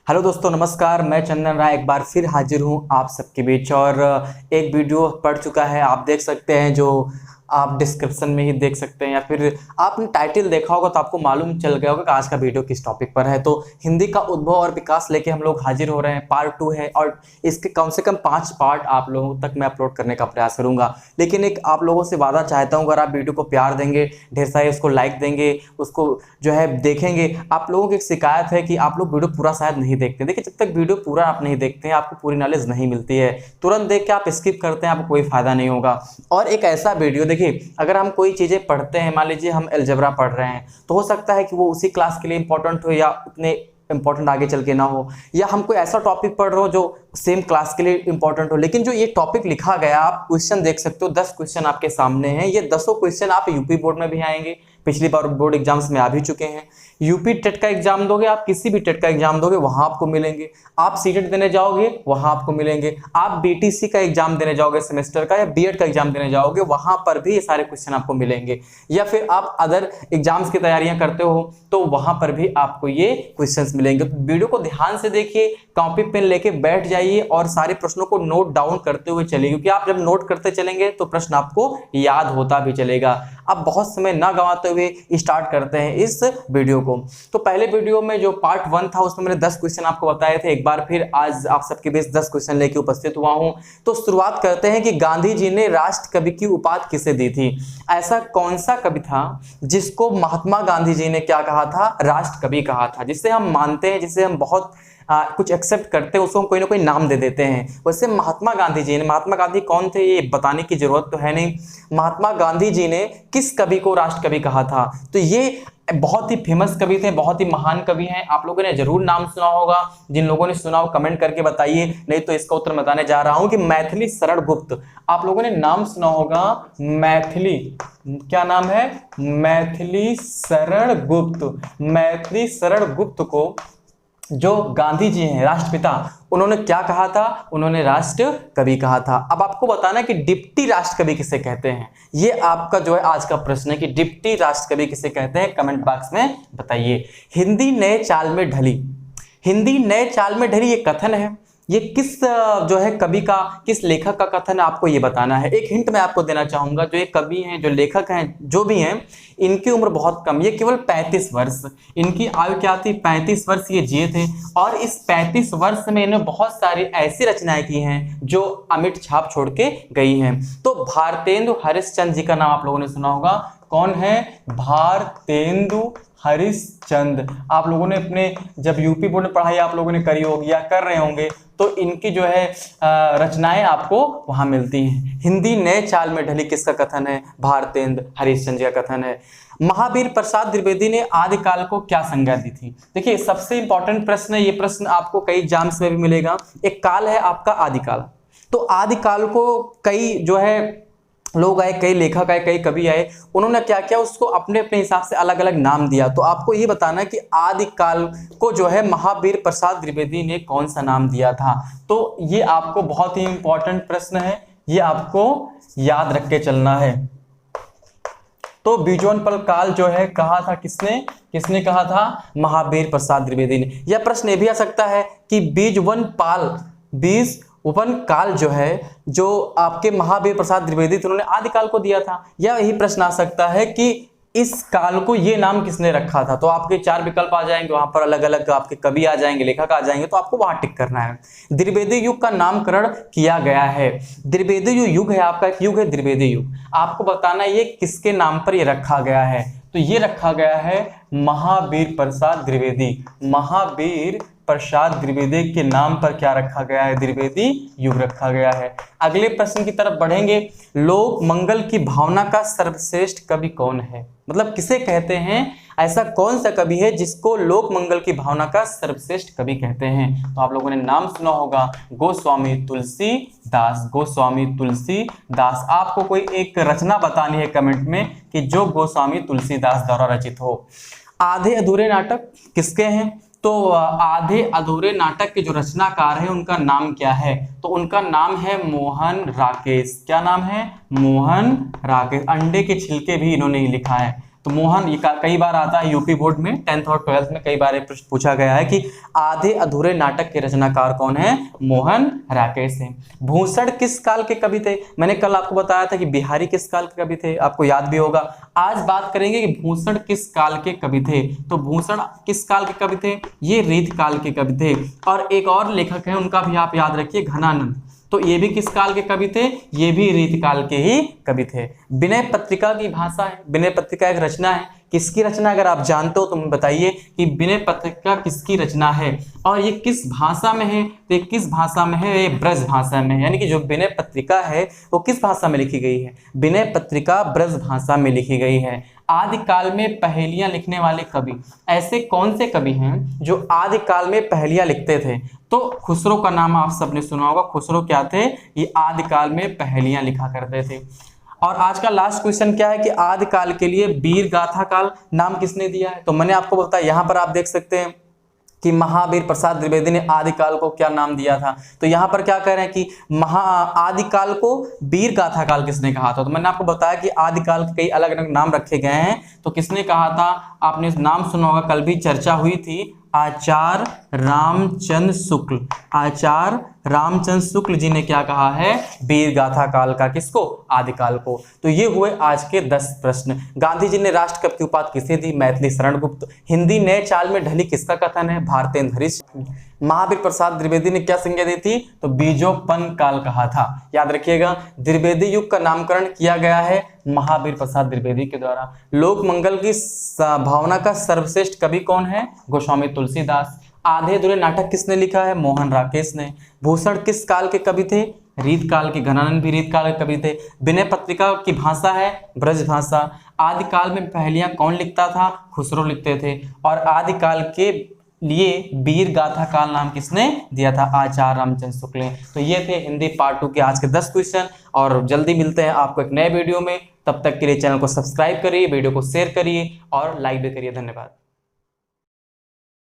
Hello दोस्तों, नमस्कार। मैं चंदन राय एक बार फिर हाजिर हूं आप सबके बीच और एक वीडियो पड़ चुका है। आप देख सकते हैं, जो आप डिस्क्रिप्शन में ही देख सकते हैं या फिर आपने टाइटल देखा होगा तो आपको मालूम चल गया होगा कि आज का वीडियो किस टॉपिक पर है। तो हिंदी का उद्भव और विकास लेके हम लोग हाजिर हो रहे हैं। पार्ट 2 है और इसके कम से कम 5 पार्ट आप लोगों तक मैं अपलोड करने का प्रयास करूंगा। लेकिन एक आप लोगों से वादा चाहता हूं, अगर आप वीडियो को प्यार देंगे, ढेर सारे उसको लाइक देंगे, उसको जो है देखेंगे। आप लोगों की एक शिकायत है कि आप लोग वीडियो पूरा शायद नहीं देखते। देखिए, जब तक वीडियो पूरा आप नहीं देखते हैं आपको पूरी नॉलेज नहीं मिलती है। तुरंत देख के आप स्किप करते हैं, आपको कोई फायदा नहीं होगा। और एक ऐसा वीडियो, देखिए, अगर हम कोई चीज़ें पढ़ते हैं, मान लीजिए हम अलजेब्रा पढ़ रहे हैं, तो हो सकता है कि वो उसी क्लास के लिए इंपॉर्टेंट हो या उतने इंपॉर्टेंट आगे चल के ना हो, या हम कोई ऐसा टॉपिक पढ़ रहे हो जो सेम क्लास के लिए इंपॉर्टेंट हो। लेकिन जो ये टॉपिक लिखा गया, आप क्वेश्चन देख सकते हो, 10 क्वेश्चन आपके सामने हैं। ये 10 क्वेश्चन आप यूपी बोर्ड में भी आएंगे, पिछली बार बोर्ड एग्जाम्स में आ भी चुके हैं। यूपी टेट का एग्जाम दोगे, आप किसी भी टेट का एग्जाम दोगे वहां आपको मिलेंगे। आप सीटेट देने जाओगे वहां आपको मिलेंगे। आप बीटीसी का एग्जाम देने जाओगे सेमेस्टर का, या बीएड का एग्जाम देने जाओगे, वहां पर भी ये सारे क्वेश्चन आपको मिलेंगे। या फिर आप अदर एग्जाम्स की तैयारियां करते हो तो वहां पर भी आपको ये क्वेश्चंस मिलेंगे। तो वीडियो को ध्यान से देखिए, कॉपी पेन लेके बैठ जाइए और सारे प्रश्नों को नोट डाउन करते हुए चलिए, क्योंकि आप जब नोट करते चलेंगे तो प्रश्न आपको याद होता भी चलेगा। अब बहुत समय ना गंवाते हुए स्टार्ट करते हैं इस वीडियो को। तो पहले वीडियो में जो पार्ट 1 था उसमें मैंने 10 क्वेश्चन आपको बताए थे। एक बार फिर आज आप सबके बीच 10 क्वेश्चन लेके उपस्थित हुआ हूं। तो शुरुआत करते हैं कि गांधी जी ने राष्ट्र कवि की उपाधि किसे दी थी। ऐसा कौन सा कवि था जिसको महात्मा गांधी जी ने क्या कहा था, राष्ट्र कवि कहा था, जिसे हम मानते हैं, जिसे हम बहुत कुछ एक्सेप्ट करते हैं, उसको हम कोई ना कोई नाम दे देते हैं। वैसे महात्मा गांधी जी ने, महात्मा गांधी कौन थे ये बताने की जरूरत तो है नहीं। महात्मा गांधी जी ने किस कवि को राष्ट्र कवि कहा था, तो ये बहुत ही फेमस कवि थे, बहुत ही महान कवि हैं। आप लोगों ने जरूर नाम सुना होगा। जिन लोगों ने सुना हो कमेंट करके बताइए, नहीं तो इसका उत्तर बताने जा रहा हूं कि मैथिली शरण गुप्त। आप लोगों ने नाम सुना होगा, मैथिली, क्या नाम है, मैथिली शरण गुप्त। मैथिली शरण गुप्त को जो गांधी जी हैं राष्ट्रपिता, उन्होंने क्या कहा था, उन्होंने राष्ट्र कवि कहा था। अब आपको बताना है कि डिप्टी राष्ट्र कवि किसे कहते हैं। ये आपका जो है आज का प्रश्न है कि डिप्टी राष्ट्र कवि किसे कहते हैं, कमेंट बॉक्स में बताइए। हिंदी नए चाल में ढली, हिंदी नए चाल में ढली ये कथन है, ये किस जो है कवि का, किस लेखक का कथन है, आपको ये बताना है। एक हिंट मैं आपको देना चाहूंगा, जो ये कवि हैं, जो लेखक हैं, जो भी हैं, इनकी उम्र बहुत कम, ये केवल 35 वर्ष, इनकी आयु क्या थी, 35 वर्ष ये जिए थे। और इस 35 वर्ष में इन्होंने बहुत सारी ऐसी रचनाएं की हैं जो अमिट छाप छोड़ के गई हैं। तो भारतेंदु हरिश्चंद्र जी का नाम आप लोगों ने सुना होगा। कौन है, भारतेंदु हरिश्चंद्र। आप लोगों ने अपने जब यूपी बोर्ड में पढ़ाई आप लोगों ने करी होगी या कर रहे होंगे, तो इनकी जो है रचनाएं आपको वहां मिलती हैं। हिंदी नए चाल में ढली किसका कथन है, भारतेंद्र हरिश्चंद्र का कथन है। महावीर प्रसाद द्विवेदी ने आदिकाल को क्या संज्ञा दी थी। देखिए, सबसे इंपॉर्टेंट प्रश्न है ये, प्रश्न आपको कई एग्जाम्स में भी मिलेगा। एक काल है आपका आदिकाल, तो आदिकाल को कई जो है लोग आए, कई लेखक आए, कई कवि आए, उन्होंने क्या किया, उसको अपने अपने हिसाब से अलग अलग नाम दिया। तो आपको ये बताना है कि आदिकाल को जो है महावीर प्रसाद द्विवेदी ने कौन सा नाम दिया था। तो ये आपको बहुत ही इंपॉर्टेंट प्रश्न है, ये आपको याद रख के चलना है। तो बीजोनपल काल जो है कहा था किसने, किसने कहा था, महावीर प्रसाद द्विवेदी ने। यह प्रश्न ये भी आ सकता है कि बीजवन काल जो है, जो आपके महावीर प्रसाद द्विवेदी थे, उन्होंने आदिकाल को दिया था। या यही प्रश्न आ सकता है कि इस काल को ये नाम किसने रखा था। तो आपके 4 विकल्प आ जाएंगे, वहां पर अलग अलग आपके कवि आ जाएंगे, लेखक आ जाएंगे, तो आपको वहां टिक करना है। द्विवेदी युग का नामकरण किया गया है। द्विवेदी जो युग है आपका, एक युग है द्विवेदी युग, आपको बताना है ये किसके नाम पर ये रखा गया है। तो ये रखा गया है महावीर प्रसाद द्विवेदी, महावीर प्रसाद द्विवेदी के नाम पर क्या रखा गया है, द्विवेदी युग रखा गया है। अगले प्रश्न की तरफ बढ़ेंगे। लोक मंगल की भावना का सर्वश्रेष्ठ कवि कौन है, मतलब किसे कहते हैं, ऐसा कौन सा कवि है जिसको लोक मंगल की भावना का सर्वश्रेष्ठ कवि कहते हैं। तो आप लोगों ने नाम सुना होगा, गोस्वामी तुलसीदास, गोस्वामी तुलसीदास। आपको कोई एक रचना बतानी है कमेंट में कि जो गोस्वामी तुलसीदास द्वारा रचित हो। आधे अधूरे नाटक किसके हैं, तो आधे अधूरे नाटक के जो रचनाकार है उनका नाम क्या है, तो उनका नाम है मोहन राकेश। क्या नाम है, मोहन राकेश। अंडे के छिलके भी इन्होंने ही लिखा है। तो मोहन ये कई बार आता है यूपी बोर्ड में 10th और 12th में, कई बार ये प्रश्न पूछा गया है कि आधे अधूरे नाटक के रचनाकार कौन है? मोहन राकेश हैं। भूषण किस काल के कवि थे? मैंने कल आपको बताया था कि बिहारी किस काल के कवि थे, आपको याद भी होगा। आज बात करेंगे कि भूषण किस काल के कवि थे। तो भूषण किस काल के कवि थे? ये रीत काल के कवि थे। और एक और लेखक है, उनका भी आप याद रखिए, घनानंद। तो ये भी किस काल के कवि थे? ये भी रीत काल के ही कवि थे। विनय पत्रिका की भाषा है, विनय पत्रिका एक रचना है, किसकी रचना? अगर आप जानते हो तो मुझे बताइए कि विनय पत्रिका किसकी रचना है और ये किस भाषा में है? तो ये किस भाषा में है? ये ब्रज भाषा में है। यानी कि जो विनय पत्रिका है वो किस भाषा में लिखी गई है? विनय पत्रिका ब्रज भाषा में लिखी गई है। आदिकाल में पहेलियां लिखने वाले कवि, ऐसे कौन से कवि हैं जो आदिकाल में पहेलियां लिखते थे? तो खुसरो का नाम आप सबने सुना होगा। खुसरो क्या थे? ये आदिकाल में पहेलियां लिखा करते थे। और आज का लास्ट क्वेश्चन क्या है कि आदिकाल के लिए वीर गाथा काल नाम किसने दिया है? तो मैंने आपको बताया, यहाँ पर आप देख सकते हैं कि महावीर प्रसाद द्विवेदी ने आदिकाल को क्या नाम दिया था। तो यहाँ पर क्या कह रहे हैं कि आदिकाल को वीर गाथा काल किसने कहा था? तो मैंने आपको बताया कि आदिकाल के कई अलग अलग नाम रखे गए हैं। तो किसने कहा था? आपने नाम सुना होगा, कल भी चर्चा हुई थी, आचार्य रामचंद्र शुक्ल। आचार्य रामचंद्र शुक्ल जी ने क्या कहा है? वीर गाथा काल का। किसको? आदिकाल को। तो ये हुए आज के 10 प्रश्न। गांधी जी ने राष्ट्र कवि की उपाधि किसे दी? मैथिली शरण गुप्त। हिंदी नए चाल में ढली किसका कथन है? भारतेंदु हरीश। महावीर प्रसाद द्विवेदी ने क्या संज्ञा दी थी? तो बीजोपन काल कहा था। याद रखिएगा, द्विवेदी युग का नामकरण किया गया है महावीर प्रसाद द्विवेदी के द्वारा। लोक मंगल की भावना का सर्वश्रेष्ठ कवि कौन है? गोस्वामी तुलसीदास। आधे अधूरे नाटक किसने लिखा है? मोहन राकेश ने। भूषण किस काल के कवि थे? रीत काल के। घनानंद भी रीत काल के कवि थे। विनय पत्रिका की भाषा है ब्रज भाषा। आदिकाल में पहेलियां कौन लिखता था? खुसरो लिखते थे। और आदिकाल के लिए वीर गाथा काल नाम किसने दिया था? आचार्य रामचंद्र शुक्ल ने। तो ये थे हिंदी पार्ट 2 के आज के 10 क्वेश्चन। और जल्दी मिलते हैं आपको एक नए वीडियो में। तब तक के लिए चैनल को सब्सक्राइब करिए, वीडियो को शेयर करिए और लाइक भी करिए। धन्यवाद।